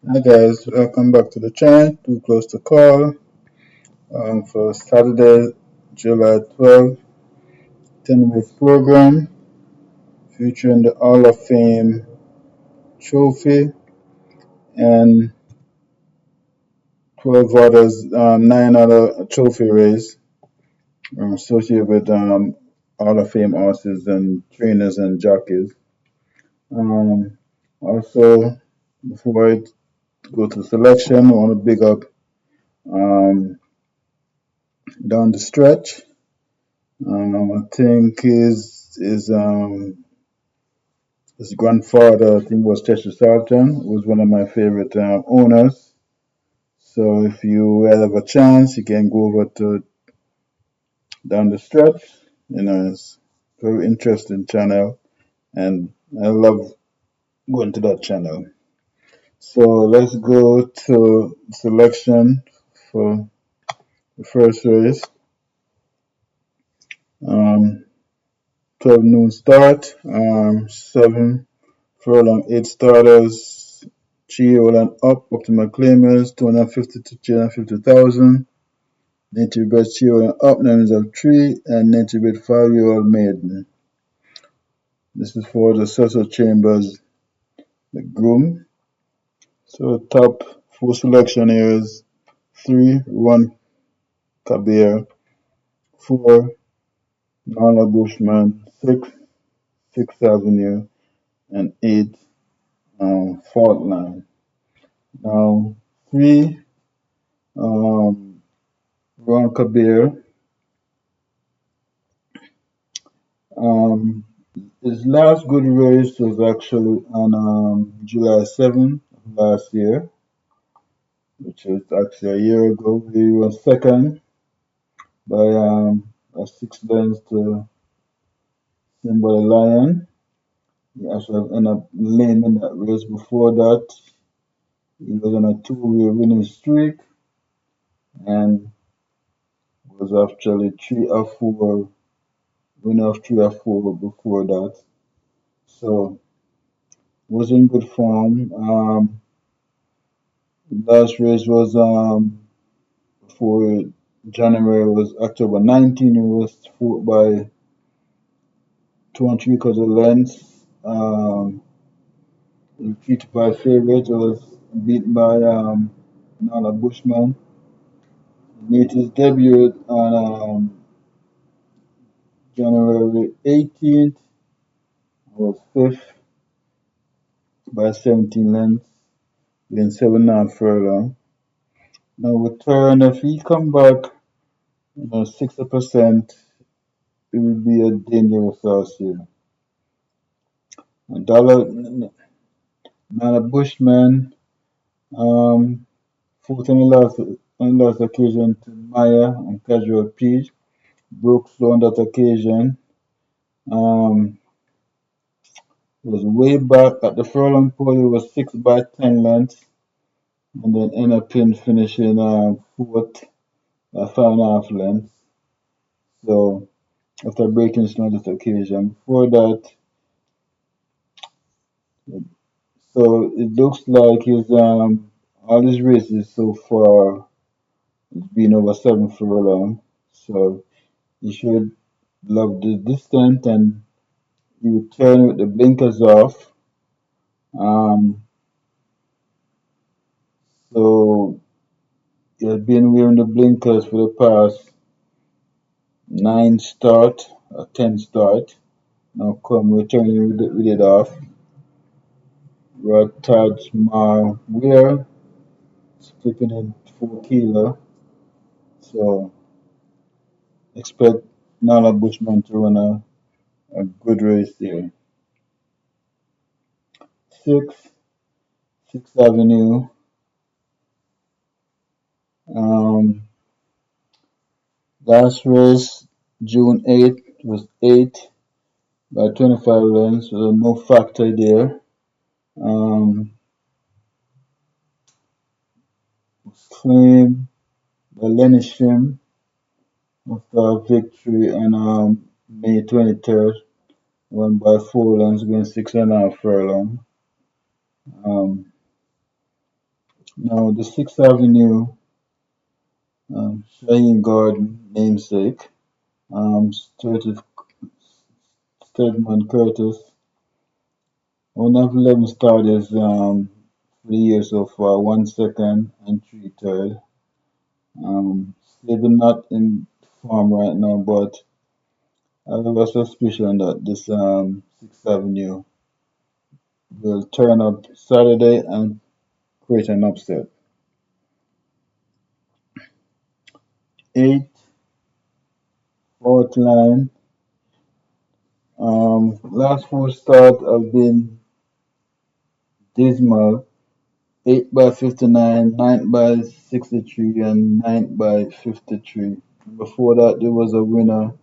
Hi guys, welcome back to the channel. Too close to call. For Saturday, July 12th, 10-week program featuring the Hall of Fame trophy and 12 others, 9 other trophy race associated with Hall of Fame horses and trainers and jockeys. Um, Also, before I go to selection, I want to big up um, down the stretch. I think his grandfather, I think, was Cheshire Sultan, was one of my favorite owners. So if you have a chance, you can go over to down the stretch. It's a very interesting channel, and I love going to that channel. So let's go to selection for the first race. Um, 12 noon start. 7 furlong, 8 starters. 3 and up to my claimers, 250 to 350,000. Native bred 3 and up, names of 3, and native bred 5-year-old maiden. This is for the Cecil Chambers, the groom. So top 4 selection here is 3, 1 Kabir, 4, Nala Bushman, 6, 6th Avenue, and 8, Fault Line. Now, 3, Ron Kabir. Um, his last good race was actually on July 7th of last year, which is actually a year ago. He was second by a 6 lengths to Simba the Lion. He actually ended up lame in that race. Before that, he was on a 2-year winning streak and was actually 3 or 4 winner of 3 or 4 before that. So was in good form. Last race was for January was October 19. It was fought by 2 3/4 lengths. Defeated by favorite. It was beaten by Nala Bushman. He made his debut on January 18th. Was fifth by 17 lengths, then 7.5 furlong. Now return if he come back, 60%, it will be a dangerous horse here. Dollar Nana Bushman, um, fought on the last occasion to Maya and Casual Peach. Broke slow on that occasion. Um, was way back at the furlong pole. He was 6 by 10 lengths, and then ended up in finishing fourth by 5.5 lengths. So after breaking slow on that occasion, before that, so it looks like his all his races so far it's been over 7 furlong. So you should love the distance and you turn with the blinkers off. Um, so you've been wearing the blinkers for the past 9 start or 10 start. Now come returning with it off. Rod Taj Mar wear, skipping in 4 kilo. So expect Nala Bushman to run a good race there. 6, 6th Avenue. Um, Last race, June 8th, was 8 by 25 lengths, so no factor there. Um, was claimed by Lenny Shim after a victory on May 23rd, won by 4 lengths, going 6.5 furlong. Um, Now, the Sixth Avenue Shaheen Garden namesake, Stedman Curtis, one of 11 starters for the year so far, 1 second and 3 third. Still not in form right now, but I have a suspicion that this Sixth Avenue will turn up Saturday and create an upset. 8, fourth line. Last four starts have been dismal. 8 by 59, 9 by 63, and 9 by 53. Before that, there was a winner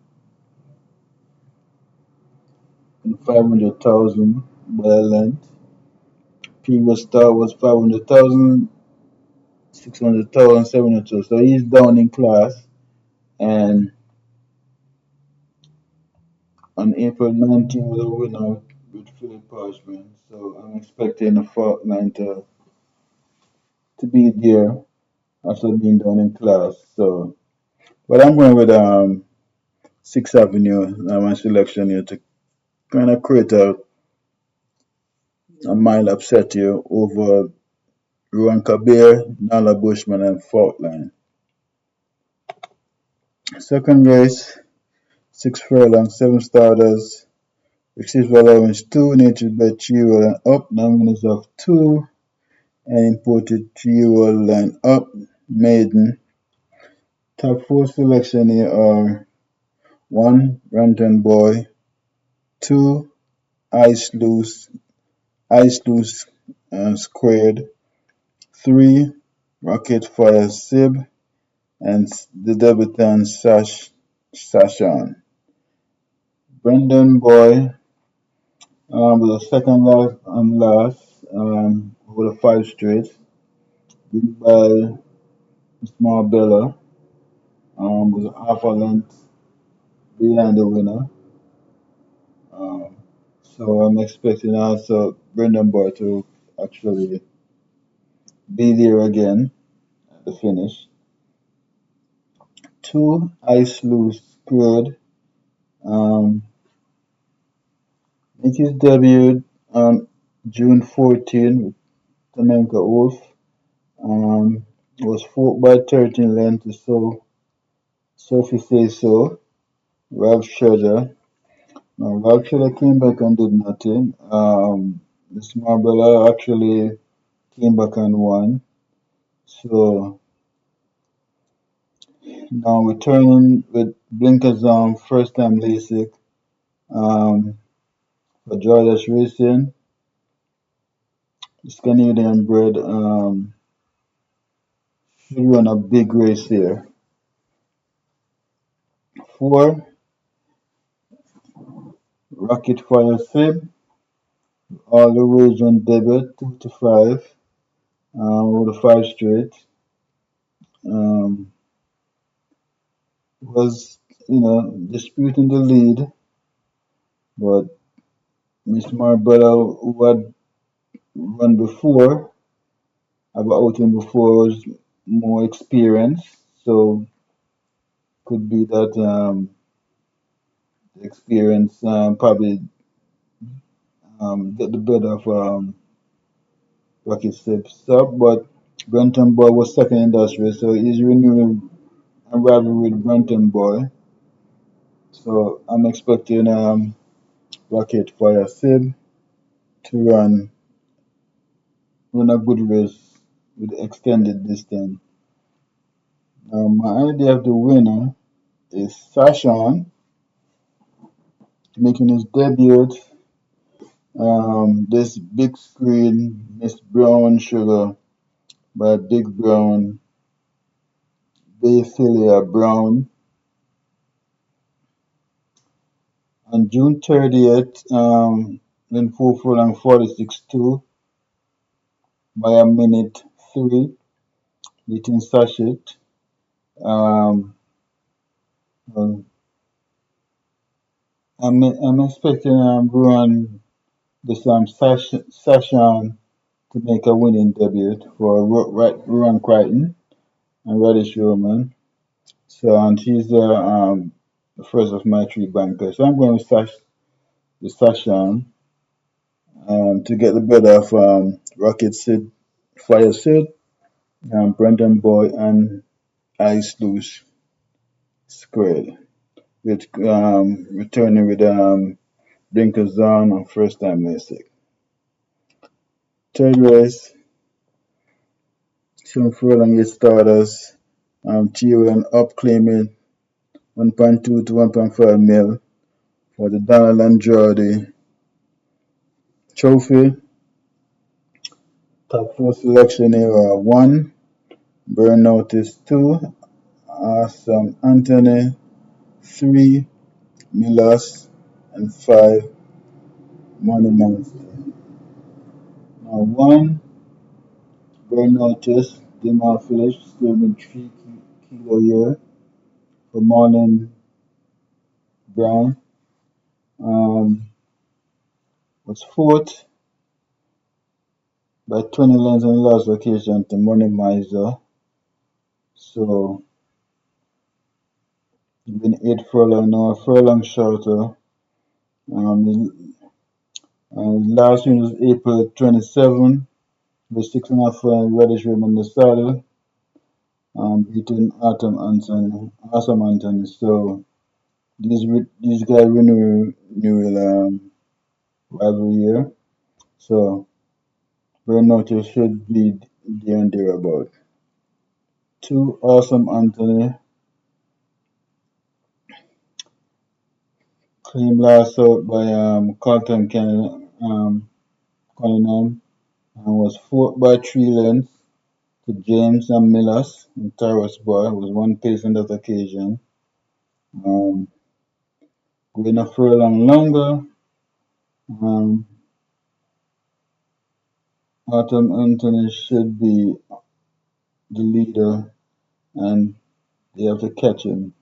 in 500,000 by a length. Previous start was 500,000, 600,000, 700,000. So he's down in class. And on April 19th was a winner with Philip Parchment. So I'm expecting the Faulkner to be there after being down in class. So, but I'm going with Sixth Avenue, my selection here to kind of create a mild upset here over Ruan Kabir, Nala Bushman, and Faulkner. Second race, 6 furlong, 7 starters, received allowance 2, native by 3-year-old and up, non-winners of 2, and imported 3-year-old and up, maiden. Top 4 selection here are 1, Ranton Boy, 2, Ice Loose, Ice Loose Squared, 3, Rocket Fire Sib, and the debutant Sashan. Brendan Boy was the second last and last over the 5 straight, beaten by Small Bella, was half a length behind the winner. Um, so I'm expecting also Brendan Boy to actually be there again at the finish. 2, Ice Loose Squid. Um, Make his debut on June 14 with Tamenka Wolf. Was fought by 13 lengths to Sophie Say So, Ralph Shredder. Now, Ralph Shredder came back and did nothing. Miss Marbella actually came back and won. So now returning with Blinkers on first time LASIK um, for Joyless Racing. This Canadian bred should run a big race here. 4, Rocket Fire Fib, all the way on debit, 2 to 5, over the 5 straight. Um, was, disputing the lead, but Miss Marbella, who had run before, about outing before, was more experienced, so could be that the experience probably get the better of Rocket Sub, but Brenton Boy was second in that race, so he's renewing a rivalry with Brenton Boy. So I'm expecting Rocket Fire Sib to run a good race with extended distance. My idea of the winner is Sashan making his debut. This big screen Miss Brown Sugar by Big Brown Bayfilia Brown on June 30th. In 4 furlong 46-2 by a minute 3, beating Sachet. Um, um, I'm expecting Bruin this Sashan to make a winning debut for Ron Crichton and Radish Roman. So, and she's the first of my three bankers. So I'm going with Sasha to get the better of Rocket Sid, Fire Sid, Brendan Boy, and Ice Lush squared. With returning with Blinkers on first time mistake. Third race, some furlong eight starters. Theo and up claiming 1.2 to 1.5 mil for the Donald and Jordy Trophy. Top four selection era one, Burnout is two, Awesome Anthony three, Milos and five, Money Monster. Now one, Burnout is Demorphilish, screaming 3 kilo year for Morning Brown. Um, was fourth by 20 lengths on the last occasion to Money Miser. So he's been 8 furlong now, a furlong shorter. Um, last win was April 27, with 6.5 Reddish Rim on the saddle, beating Awesome Anthony. So these guys renew every year. So Burnout should be there and thereabout. Two, Awesome Anthony claimed last out by Carlton Cunningham and was fourth by 3 lengths to James and Millers and Tyrus Boy was one pace on that occasion. Um, Going a furlong longer, um, Autumn Anthony should be the leader and they have to catch him.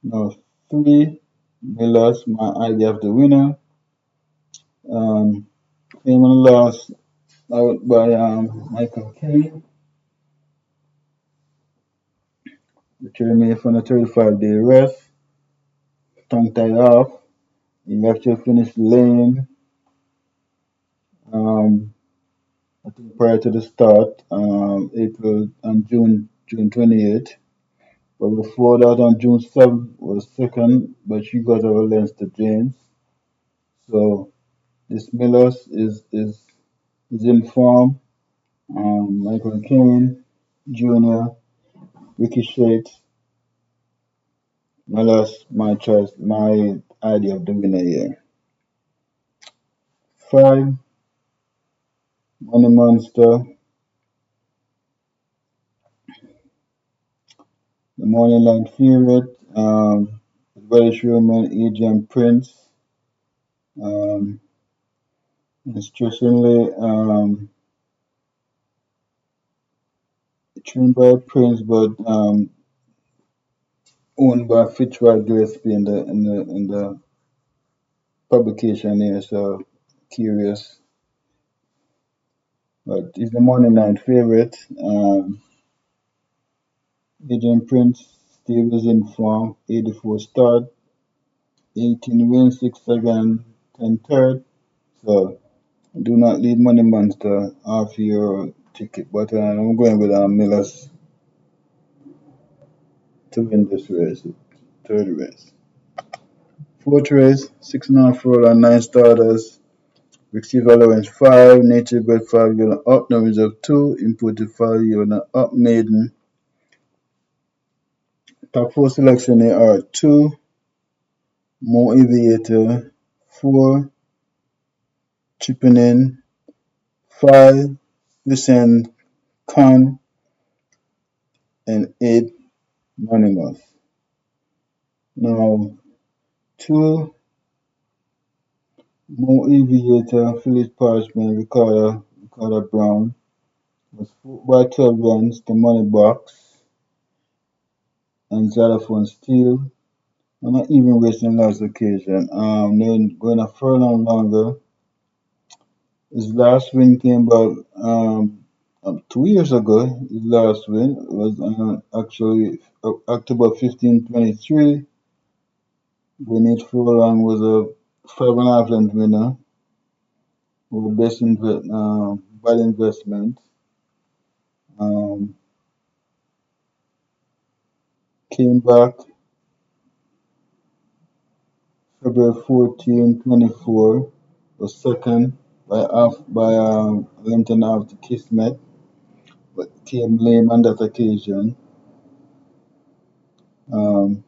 Now, three, Millers, my idea of the winner. Um, Kiaman lost out by Michael Kane, which remained from the 35-day rest. Tongue tied off. He actually finished lane. Um, I think prior to the start, April and June 28th. But before that, on June 7th, was second, but she got her lens to James. So this Millers is in form. Michael Kane Jr., Ricochet, Millers, my choice, my idea of the winner here. Five, Money Monster, the morning line favorite, British Roman, Adrian Prince, um, interestingly, trained by Prince, but owned by Fitzroy Gillespie in the publication here. So curious, but he's the morning line favorite. Adrian Prince still is in form, 84 start, 18 wins, 6 second, 10 third. So do not leave Money Monster off your ticket, but I'm going with Millers to win this race, third race. Fourth race, 6.5 and 9 starters. Receive allowance 5, nature bred 5, you're up, no reserve 2, imported 5, you're up maiden. Top 4 selection here are 2, More Aviator, 4, Chipping In, 5, Listen Con, and 8, Anonymous. Now, 2, More Aviator, Phyllis Parchment, Ricardo Brown, was fought by 12 runs to Money Box and Xylophone Steel. I'm not even racing last occasion. Then going a furlong longer, His last win came about 2 years ago. His last win was actually October 15, 23. When each furlong was a 5.5 length winner with bad investment. Um, Came back February 14, 24. Was second by a length and a half to Kismet, but came lame on that occasion. Um,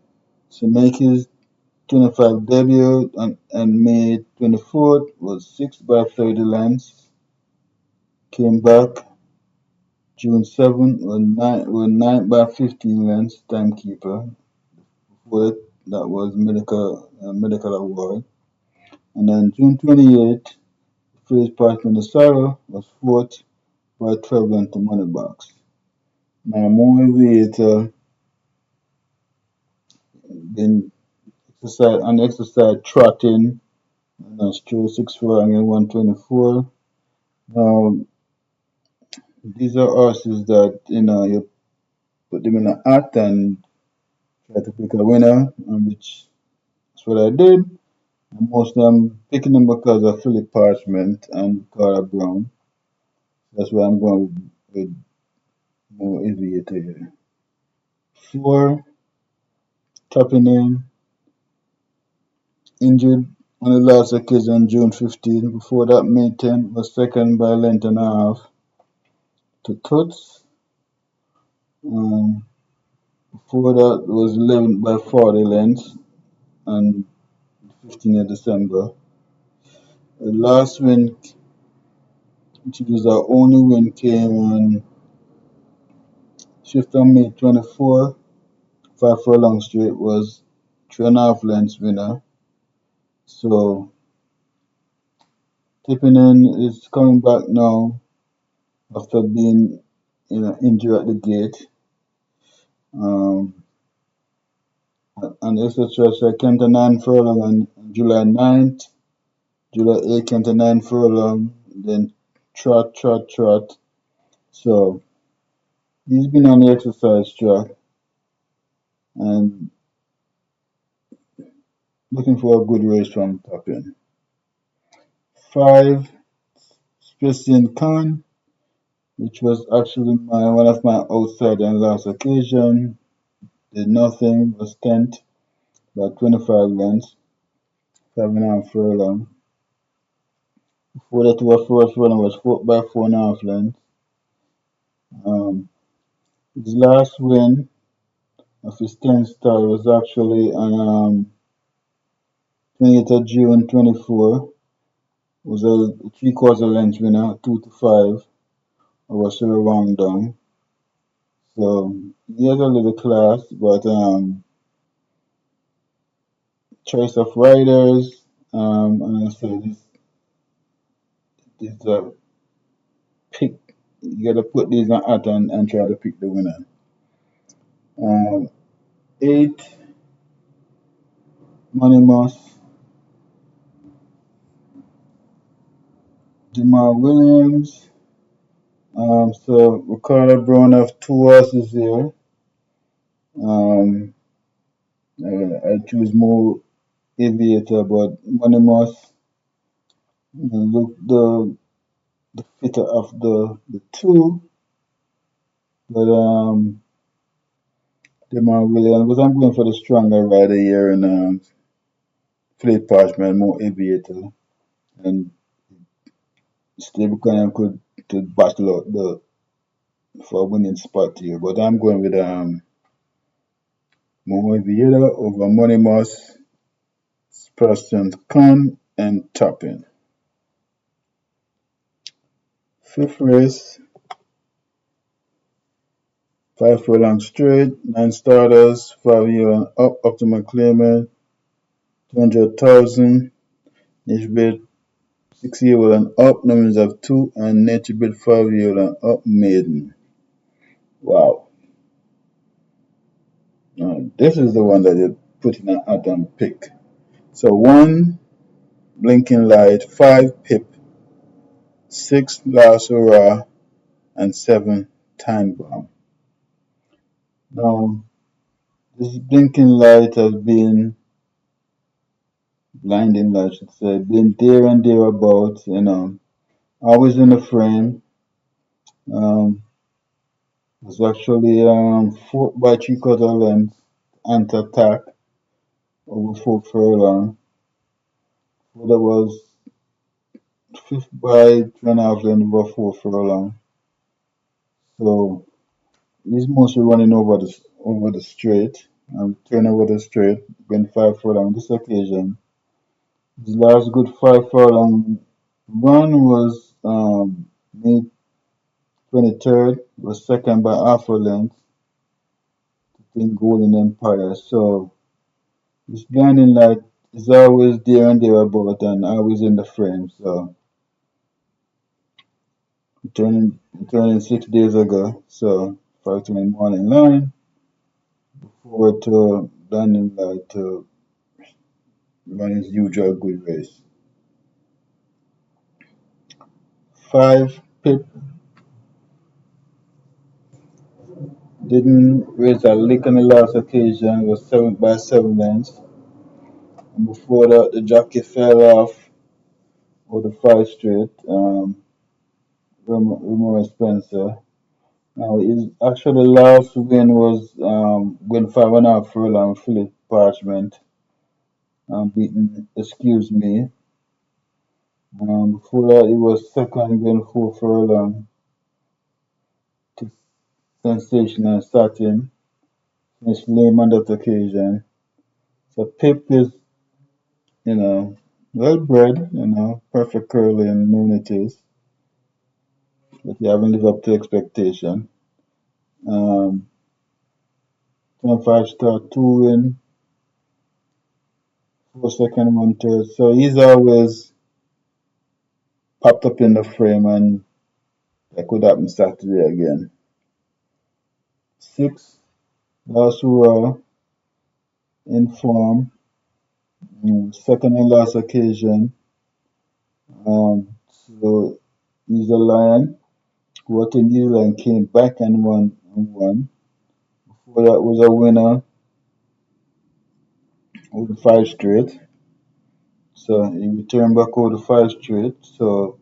to make his 25 debut on May 24th was 6 by 30 lengths. Came back June 7th with 9 by 15 lengths timekeeper. Before that was medical award. And then June 28th, Phillies Parkman the Sorrow was fourth by 12 lengths to Moneybox. Now more aviator been exercise trotting and that's true 6 furlong and 124. Now these are horses that you put them in a hat and try to pick a winner, and which is what I did. And most of them picking them because of Philip Parchment and Cara Brown. That's why I'm going with more aviator here. Four, tapping in, injured on the last occasion, June 15. Before that, May 10 was second by a length and a half to Toots. Um, Before that was 11 by 40 lengths and 15th of December. The last win, which was our only win, came on 5th of May 24. 5 furlong straight was 3.5 lengths winner. So Tipping is coming back now after being injured at the gate. Um, and etc. Came to 9 furlong on July 9th. July 8th came to 9 furlong. Then trot. So he's been on the exercise track and looking for a good race from Toppin. 5, Specien Khan, which was actually one of my outside and last occasion. Did nothing, was 10th by 25 lengths, 7.5 furlong. Before that was first furlong was 4 by 4.5 lengths. Um, his last win of his 10th start was actually on 28th of June 24. It was a 3/4 length winner, 2 to 5 over Sir Wang Dong. So he has a little class, but choice of riders, and I say this pick. You gotta put these on hat and try to pick the winner. Um, 8, Money Demar Williams. So Ricardo Brown have two horses here. Um, I choose more Aviator, but Money look the fitter of the two. But Demar Williams, because I'm going for the stronger rider here in Philip Parchment, more Aviator, and Steve Cunningham could battle out the for a winning spot here. But I'm going with more Aviator over Money Preston Con and Toppin. Fifth race, 5 furlong straight, 9 starters, 5 year and up to McClaimant, 200,000. Niche bid 6 year old and up, numbers of 2, and nature bid 5 year and up, maiden. Wow. This is the one that you put in an atom pick. So 1, Blinking Light, 5, Pip, 6 last hurrah, and 7 time bomb. Now, this blinking light has been blinding light, I should say, been there and thereabouts, always in the frame. Um, it's actually 4 by 3/4 length anti-attack over 4 furlong. So that was 5th by 2.5 length over 4 furlong. So he's mostly running over the straight and turn over the straight, going 5 furlong. This occasion, his last good 5 furlong run was May 23rd, was second by half a length in Golden Empire. So this blinding light is always there and thereabout and always in the frame. So returning 6 days ago. So 5:20 morning line forward to blinding light to run his usual good race. 5 Pip didn't raise a lick on the last occasion, was 7 by 7 lengths. And before that, the jockey fell off with the 5 straight, Rumor Spencer. Now, his actually last win was win 5.5 furlong, Philip Parchment, beating Excuse Me. Before that, he was second win 4 furlong to Sensational Satin. Finished lame on that occasion. So Pip is, well bred, perfect curly and noonities, but he haven't lived up to expectation. Um, 25 start, 2 win, 4 second, 1 third. So he's always popped up in the frame, and that could happen Saturday again. 6 last hurrah in form, second and last occasion. So he's a lion. What in New Zealand came back and won. Before that was a winner over 5 straight. So he returned back over 5 straight. So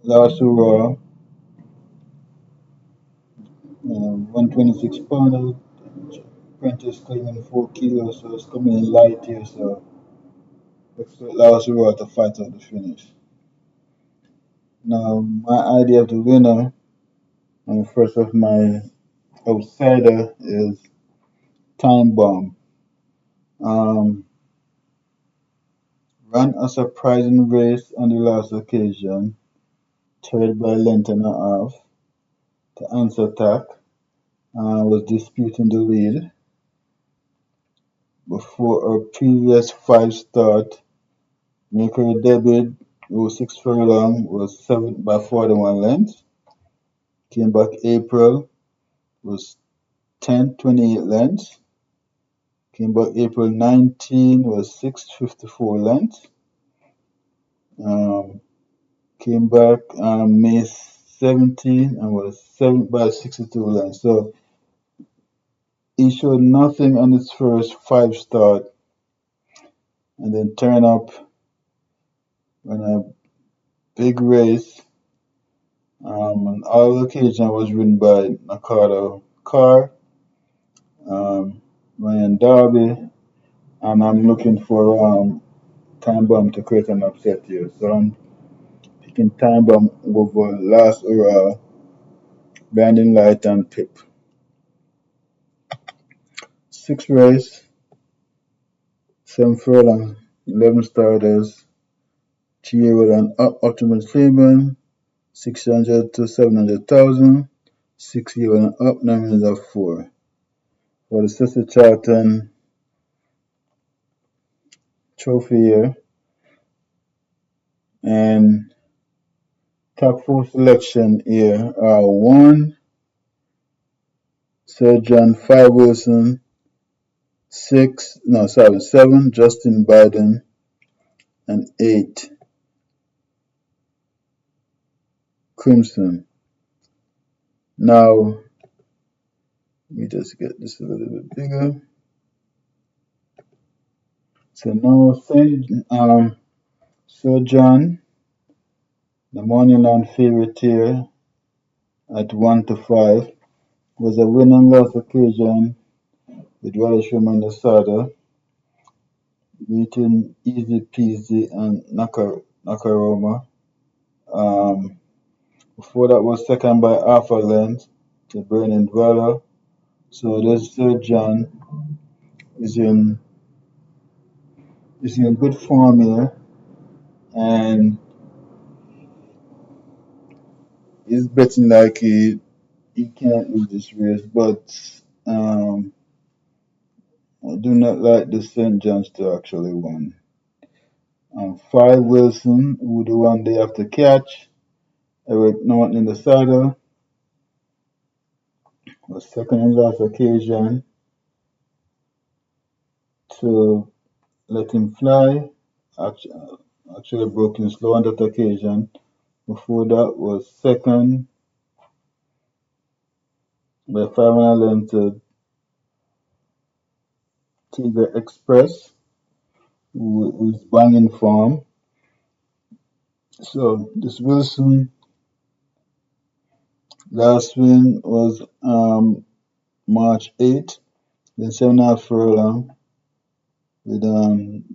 last hurrah, 126 pounder. Apprentice claiming 4 kilos, so it's coming in light here. So expect last hurrah to fight out the finish. Now my idea of the winner, and first of my outsider, is Time Bomb. Um, ran a surprising race on the last occasion, third by length and a half. To answer attack, was disputing the lead before her previous 5 start. Make her debut, was 6 furlong, was 7th by 41 lengths. Came back April, was 10th, 28 lengths. Came back April 19, was 6th, 54 lengths. Um, came back May 17 and was 7th by 62 lengths. So he showed nothing on his first 5 start and then turned up in a big race. On all occasions was ridden by Nakata Carr, Ryan Darby, and I'm looking for Time Bomb to create an upset here. So I'm picking Time Bomb over Last Hurrah, Blinding Light, and Pip. 6 race, 7 furlong, 11 starters, 3-year-old and up ultimate payment, 600 to 700,000, 6-year-old and up, 9 minutes of 4. For the Cecil Charlton Trophy here, and top 4 selection here are 1, Sir John 5 Wilson, 7, Justin Biden, and 8, Crimson. Now, let me just get this a little bit bigger. So now, Sir John, the Moneyland favorite here at 1-5, was a win on last occasion with Radish Roman Asada, beating Easy Peasy and Nakaroma. Um, Before that was second by half a length to Burning Valor. So this Sir John is in good form here, and he's betting like he can't lose this race. But um, I do not like the St. John's to actually win. 5 Wilson, who the one they have to catch. Eric Norton in the saddle was second and last occasion to let him fly. Actually broke him slow on that occasion. Before that was second by 5 length to Tiger Express, who is banging form. So this Wilson last win was March 8th, then 7.5 furlong with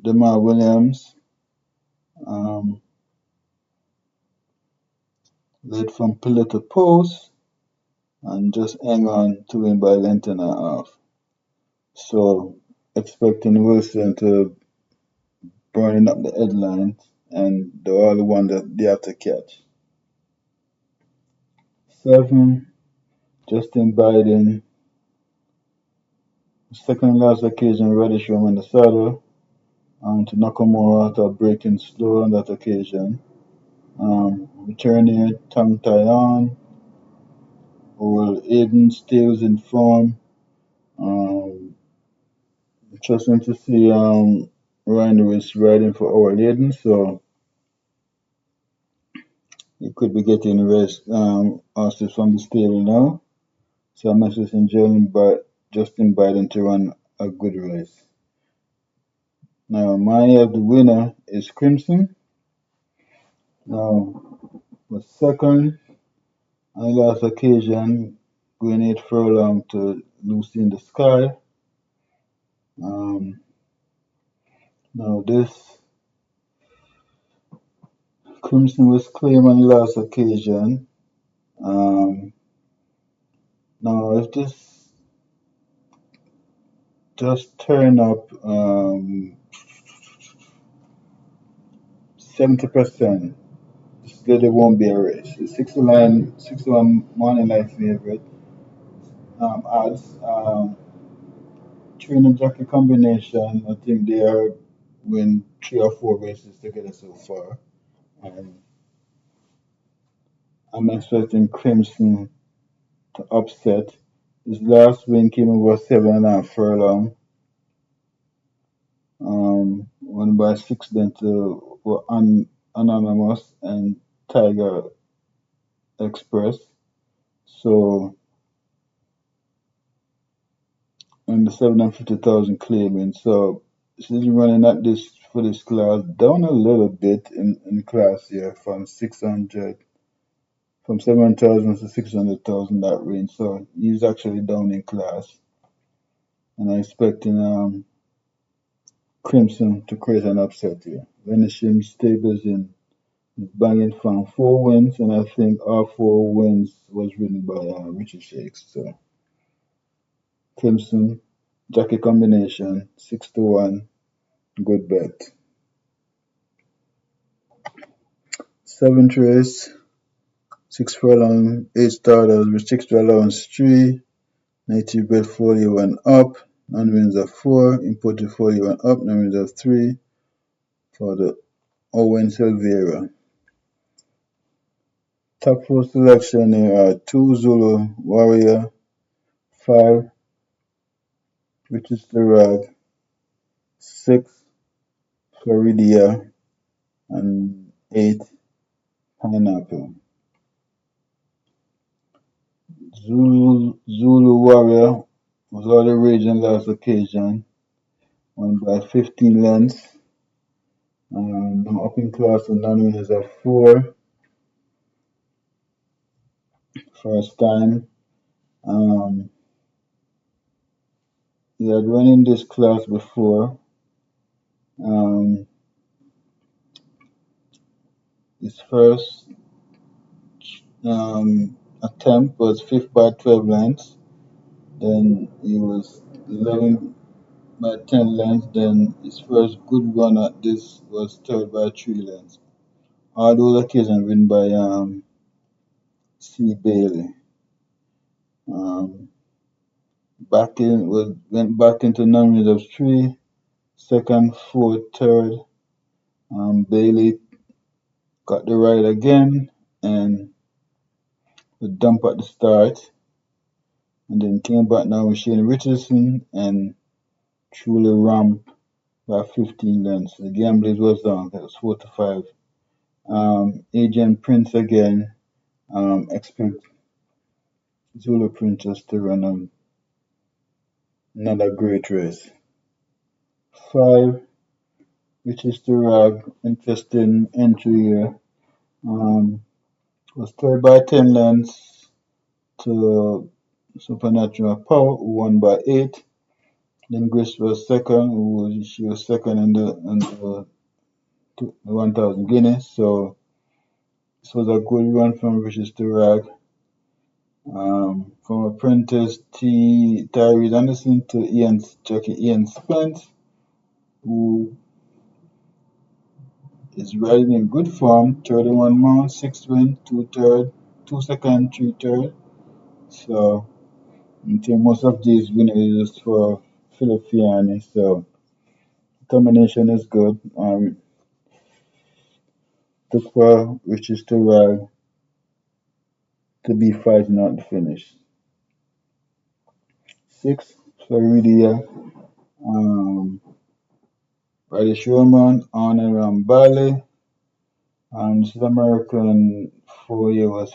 Demar Williams, um, led from pillar to post and just hang on to win by length and a half. So expecting Wilson to burning up the headlines, and they're all the one that they have to catch. 7, Justin Biden, second last occasion, Reddish Room in the saddle, to Nakamura after breaking slow on that occasion. Returning Tang Taiyan, while Aiden stays in form. Um, Interesting to see Ryan Lewis riding for our Aiden, so he could be getting rest horses from the stable now. So I'm just enjoying Justin Biden to run a good race. Now, the winner is Crimson. Now, was second on the last occasion, going 8 furlong to Lucy in the Sky. Um, Now, this Crimson was claimed on the last occasion. Um, Now, if this just turn up 70%, this really won't be a race. The 61 morning night favorite odds. Trainer jockey combination, I think they are win 3 or 4 races together so far. And I'm expecting Crimson to upset. His last win came over 7.5 furlong. Won by 6 then to Anonymous and Tiger Express. So, and the 750,000 claiming. So, she's running at this for this class down a little bit in class here from 7,000 to 600,000 that range. So he's actually down in class, and I'm expecting Crimson to create an upset here. Venetian stables in banging from 4 wins, and I think all 4 wins was ridden by Richard Shakes. So Crimson, Jackie combination, 6-1, good bet. 7th race, 6 furlong, 8 starters with 6 allowance 3, native portfolio went up, non-wins of 4, import portfolio went up, non-wins of 3 for the Owen Silveira. Top 4 selection here are 2 Zulu Warrior, 5 Richard Rag, 6 Floridia, and 8 Pineapple. Zulu Warrior was all the rage on last occasion, won by 15 lengths. Now up in class, the non-winners are four, first time. Um, he had run in this class before. Um, his first attempt was fifth by 12 lengths. Then he was 11 by 10 lengths. Then his first good run at this was third by 3 lengths. All those occasions win by C. Bailey. Um, went back into non-reserve three, second, fourth, third. Bailey got the ride again and the dump at the start, and then came back now with Shane Richardson and truly ramped by 15 lengths. The gamblers was down. It was 4-5. Agent Prince again. Expect Zulu Princess to run another great race. 5, which is the Rag. Interesting entry here. Um, was third by 10 lengths to Supernatural Power, who won by 8. Then Grace was second, she was second in the 1000 Guineas. So this was a good run from Riches to Rag. From Apprentice Tyrese Anderson to jockey Ian Spence, who is riding in good form. 31 mounts, 6 wins, 2 third, 2 second, 3 third. So I think most of these winners is for Philip Fiani. So combination is good. Took for Riches to Rag to be fighting out the finish. 6, Florida. Um, British Roman on around Bali. This is American 4 year was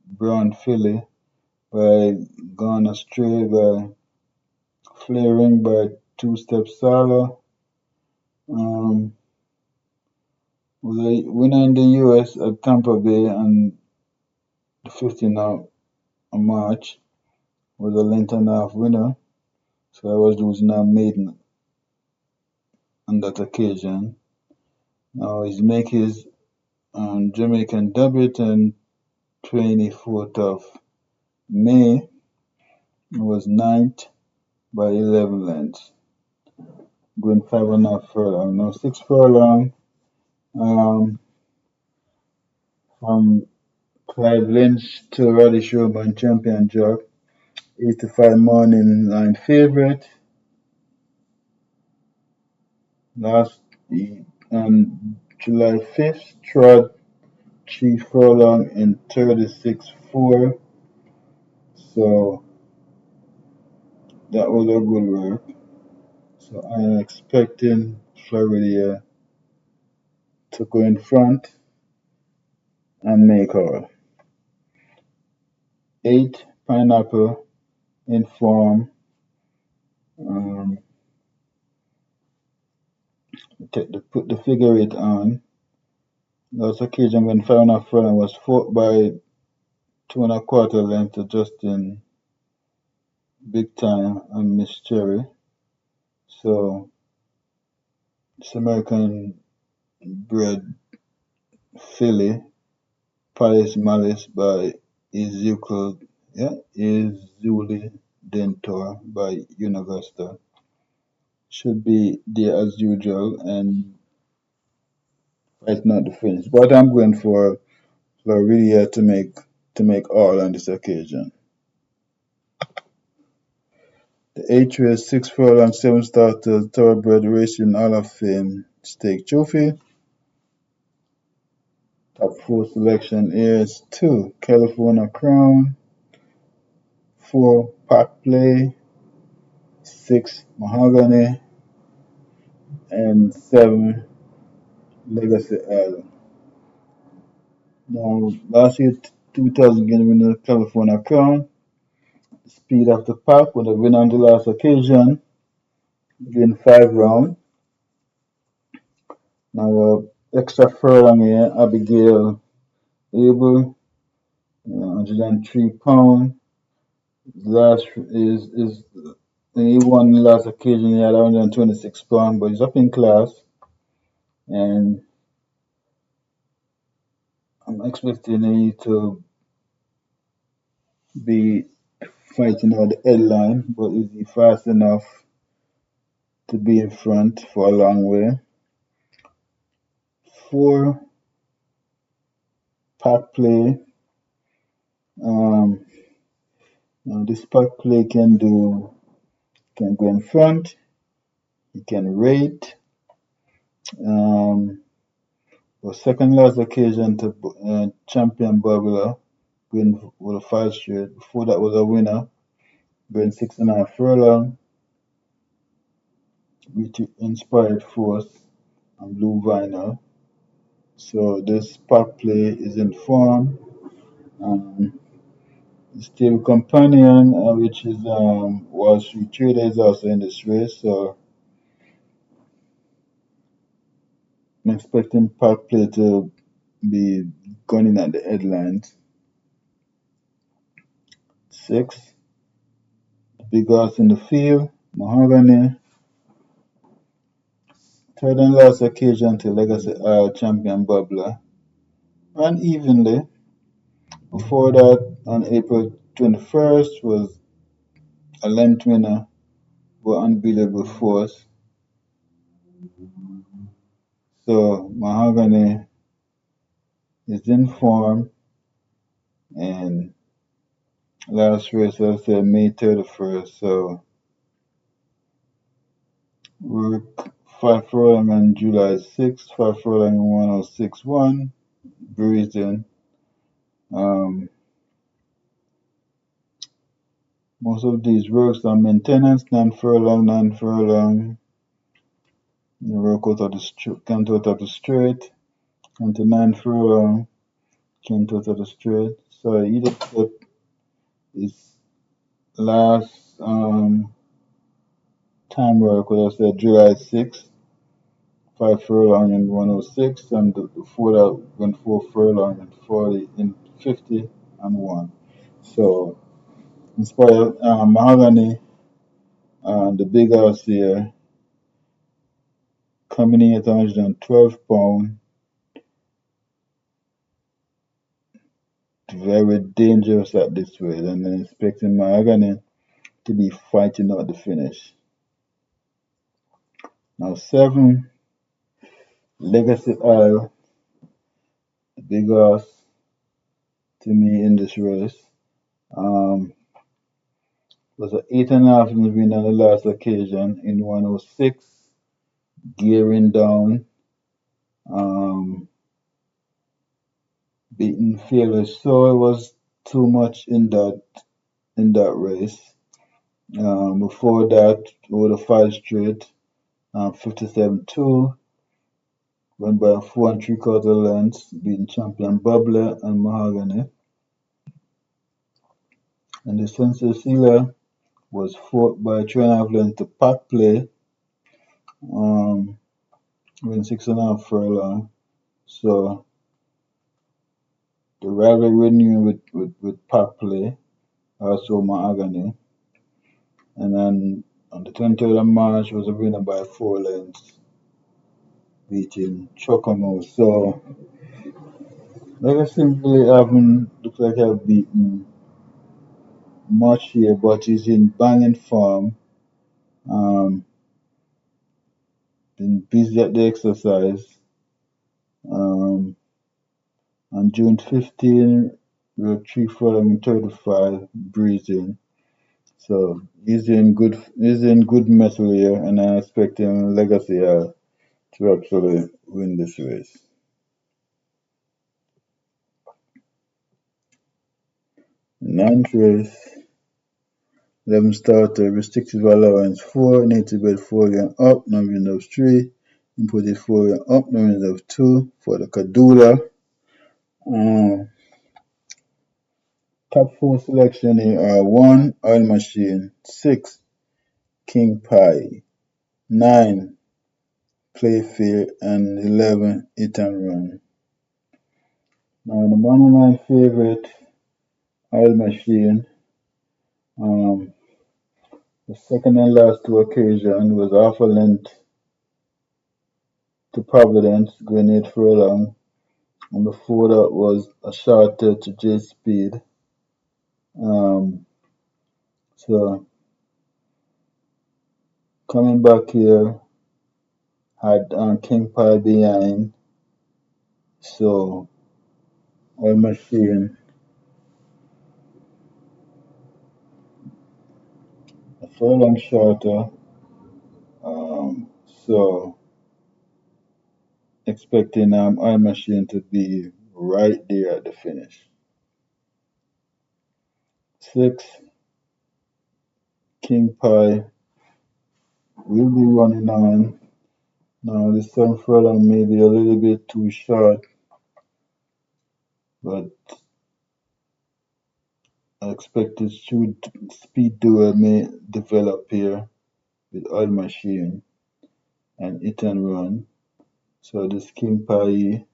Brown Philly by Gone Astray by Flaring by Two Step Sala. Um, was a winner in the US at Tampa Bay on the 15th of March. Was a length and a half winner. So I was losing a maiden on that occasion. Now he's make his Jamaican debut on 24th of May. It was ninth by 11 lengths. Going 5.5 furlong. Now 6 furlong um, from Clive Lynch to Roddy Sherman champion job. 85 morning line favorite. Last on July 5th, trod 3 furlong in 36.4. So that was a good work. So I am expecting Florida to go in front and make all. 8, Pineapple in form. Um, put the figure 8 on. Last occasion when 5.5 furlong was fought by 2.25 length to Justin Big Time and Miss Cherry. So this American bred filly, Palace Malice by Ezekiel, Ezuli Dentor by Universta should be there as usual and fighting not the finish. But I'm going for Florida to make all on this occasion. The 8 race, 6 furlong, 7 starters, Thoroughbred Racing Hall of Fame Stake Trophy. Top 4 selection is 2 California Crown, 4 Pack Play, 6 Mahogany, and 7 Legacy Island. Now, last year, 2000 winner California Crown. speed of the pack with a win on the last occasion, gain 5 rounds. Now, extra furlong here, Abigail Abel, 103 pound. Last is he won the last occasion. He had 126 pound, but he's up in class, and I'm expecting he to be fighting out the headline. But is he fast enough to be in front for a long way? 4 pack play. Um, this pack play can go in front. He can rate. Um, for second last occasion to champion Bubbler, going with a 5 straight. Before that was a winner, going 6.5 furlong, which inspired force and blue vinyl. So this pack play is in form. Um, Steel Companion, which is Wall Street Trader, is also in this race. So I'm expecting pack play to be gunning at the headlines. 6, the big horse in the field, Mahogany. Third and last occasion to Legacy champion Bubbler. Unevenly. Before that, on April 21st, was a length winner for Unbeatable Force. So Mahogany is in form, and last race I said May 31st. So work 5 furlong on July 6th, 5 furlong on 1061, breezing. Um, most of these works are maintenance, 9 furlong, 9 furlong. You work out of the count out of the straight, come to 9 furlong, count out of the straight. So he just put his last time work, what I said, July 6th, 5 furlong and 106, and before that went 4 furlong and 40 and 50 and 1. So inspired Mahogany, the big house here, coming in at 112 pounds, very dangerous at this weight, and then expecting Mahogany to be fighting out the finish. Now 7, Legacy Isle, the big horse to me in this race. Um, was an 8.5 win on the last occasion in 106, gearing down, um, beating Fearless. So it was too much in that race. Before that, over the 5 straight, 57-2, went by a 4 3/4 lengths, beating champion Bubbler and Mahogany. And the Sensor Sealer was fought by 3.5 lengths to pack play, um, win 6.5 furlong. So the rivalry renewed with pack play, also Mahogany. And then on the 23rd of March was a winner by 4 lengths, beating Chocomo. So like I simply haven't looked like I've beaten much here, but he's in banging form. Um, been busy at the exercise. Um, on June 15, we were 3 furlong and 35, breezing. So he's in good metal here, and I'm expecting Legacy to actually win this race. Ninth race, 11 starter, restricted allowance 4, native bed 4 and up, no win of 3, imported 4 and up, no win of 2 for the Kadula. Um, Top four selection here are 1. Oil Machine, 6. King Pie, 9. Playfair, and 11. Hit and Run. Now, the my favorite, Oil Machine, um, the second and last two occasion was half a length to Providence, Grenade Furlong, and before that was a shorter to J Speed. Um, so coming back here, had King Pie behind, so Oil Machine a furlong shorter, um, so expecting Oil Machine to be right there at the finish. 6. King Pie will be running on. Now the 7th furlong may be a little bit too short, but I expect the speed duel may develop here with Oil Machine and Hit and Run. So this King Pie,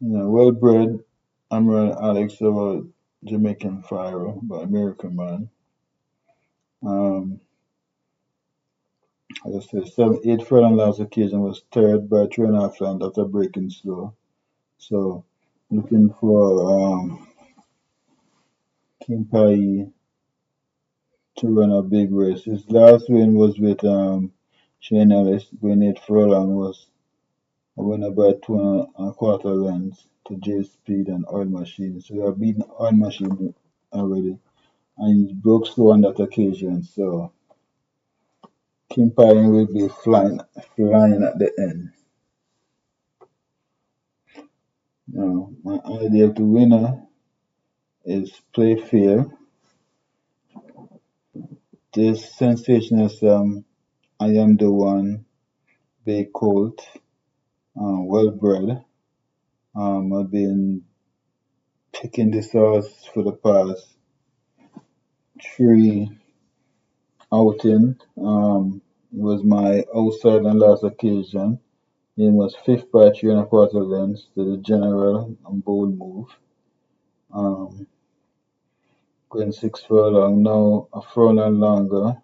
well bred. I'm running Alex over Jamaican Fire by American Man. Um, as I said, 8 furlong last occasion was third by 3.5 lengths after breaking slow. So looking for King Pie to run a big race. His last win was with Shane Ellis, going 8 furlong was a winner by 2.25 lengths to J Speed and Oil Machine. So we have beaten Oil Machine already, and he broke slow on that occasion. So King Pie will be flying at the end. Now, my idea to winner is Play Fair. This sensational I Am the One, Bay Colt, well bred. I've been picking this horse for the past 3 outing. It was my outside and last occasion. He was 5th by 3.25 lengths to the general and bold move. Um, Going 6 furlong now, a furlong longer.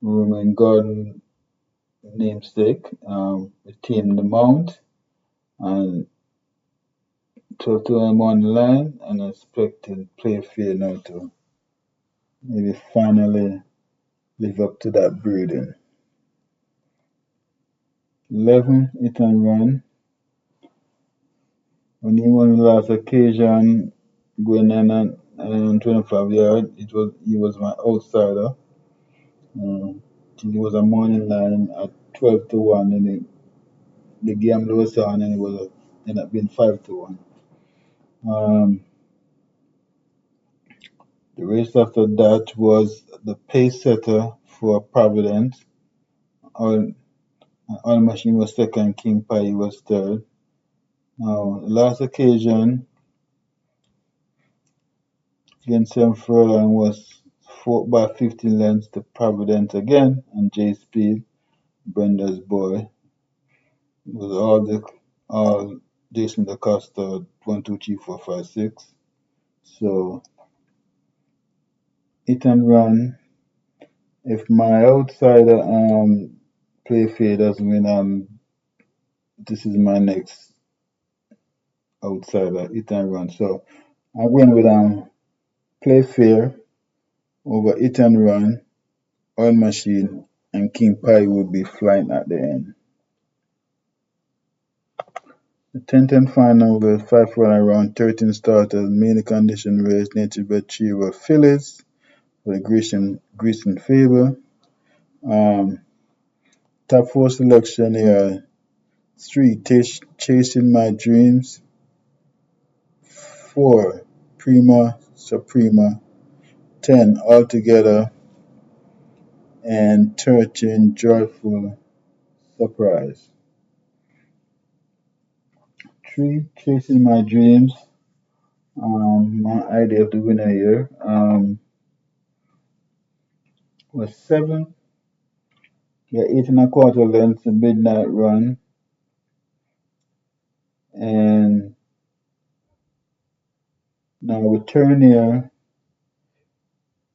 Roman Garden namesake, retained the mount and 12 to him on the line, and expecting Playfair now to maybe finally live up to that breeding. 11, Hit and Run. When he won the last occasion, going in and 25 yards, he was my outsider. It was a morning line at 12 to 1, and the game was on, and it ended up being 5 to 1. The race after that was the pace setter for Providence. Oil Machine was second, King Pie was third. Now, last occasion against Sam Furlong was 4 by 15 lengths to Providence again, and J Speed, Brenda's boy. It was all Jason DaCosta 1, 2, 3, 4, 5, 6. So Hit and Run. If my outsider Playfair doesn't win, this is my next outsider, Hit and Run. So I'm going with Playfair over Hit and Run, Oil Machine, and King Pie will be flying at the end. The 10th and final, the 5 furlong round, 13 starters, mainly condition race, native bred Chiva fillies for the Grecian Fable. Top 4 selection here: 3, Chasing My Dreams; 4, Prima Suprema; 10, Altogether; and 13, Joyful Surprise. 3, Chasing My Dreams. My idea of the winner here was 7. Yeah, 8 1/4 lengths, a midnight run, and now return here,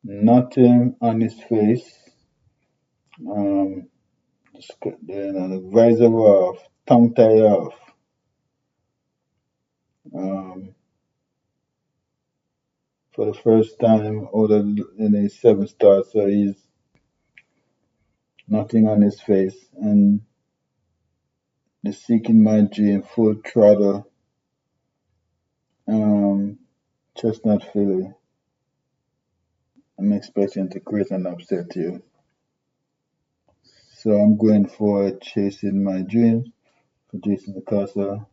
nothing on his face. Um, the visor off, tongue tie off. Um, for the first time out of in his 7 starts, so he's nothing on his face, and the Seeking My Dream full throttle. Um, Chestnut filly. I'm expecting to create an upset here. So I'm going for Chasing My Dreams for Jason DaCosta,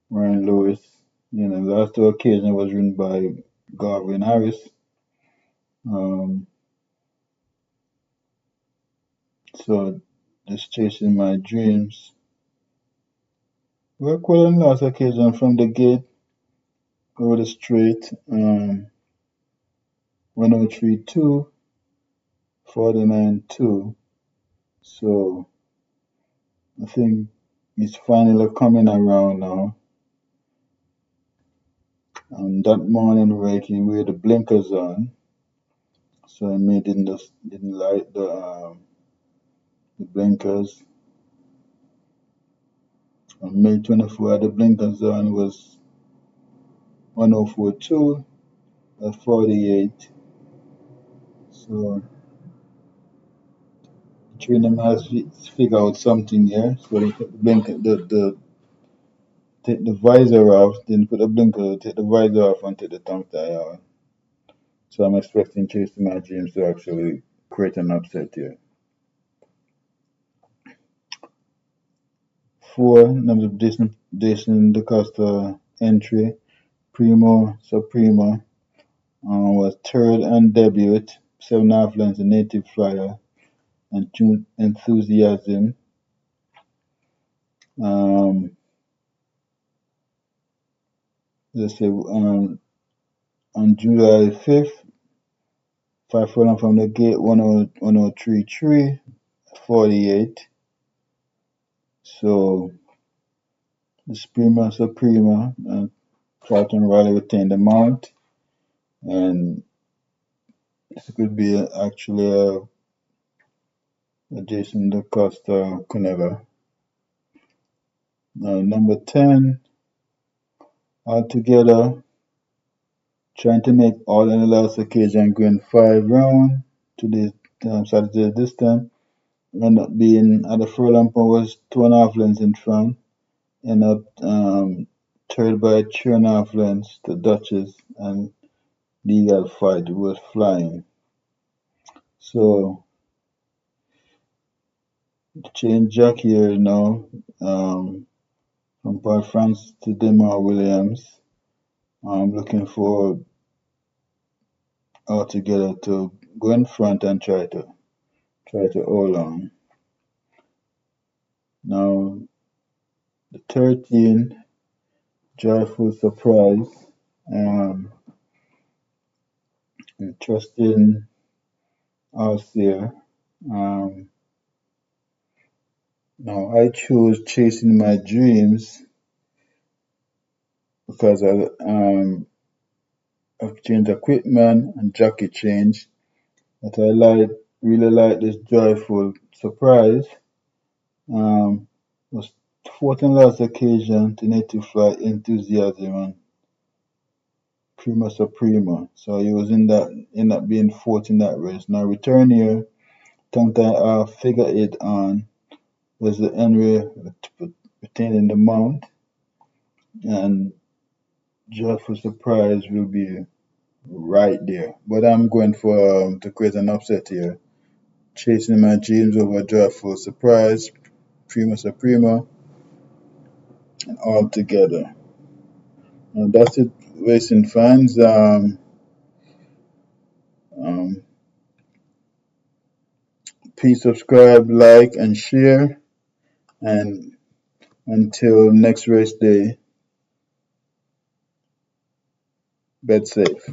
Ryan Lewis. The last 2 occasions was ridden by Garvin Harris. Um, so just Chasing My Dreams. Work well on last occasion from the gate over the straight. 103.2, 49.2. So I think he's finally coming around now. And that morning Reiki we had the blinkers on, so I made didn't light the blinkers. On May 24 I had the blinkers on, was 104.2 at 48. So trainer has figure out something here. So they put the blinker the take the visor off, then put the blinker, take the visor off and take the tongue tie off. So I'm expecting Chasing My Dreams to actually create an upset here. 4, number of Jason DaCosta entry, Primo Suprema, was third on debut, 7.5 lengths, a native flyer, and Enthusiasm. Um, let's say on July 5th, 5 furlong from the gate, 103.3, 48. So the Suprema and Carlton Riley retained the mount, and this could be actually a Jason DaCosta Cunella. Number 10, altogether, trying to make all in the last occasion, going 5 round to the Saturday this time. End up being at the furlong point was 2.5 lengths in front. End up third by 3.5 lengths to Duchess and Legal Fight was flying. So the change jack here now, from Paul France to Demar Williams. I'm looking for altogether to go in front and try to hold on. Now the 13, Joyful Surprise. Um, Trusting Alcir. Um, Now I chose Chasing My Dreams because I've changed equipment and jockey change. But I really like this Joyful Surprise. Was fourth and last occasion to Native Fly Enthusiasm and Prima Suprema. So he was in that being fourth in that race. Now return here, tongue tie off, figure 8 on, was the Henry retaining the mount, and Joyful Surprise will be right there. But I'm going for to create an upset here. Chasing My Dreams over Joyful Surprise, Prima Suprema, and all together. And that's it, racing fans. Um, please subscribe, like, and share. And until next race day, Bet safe.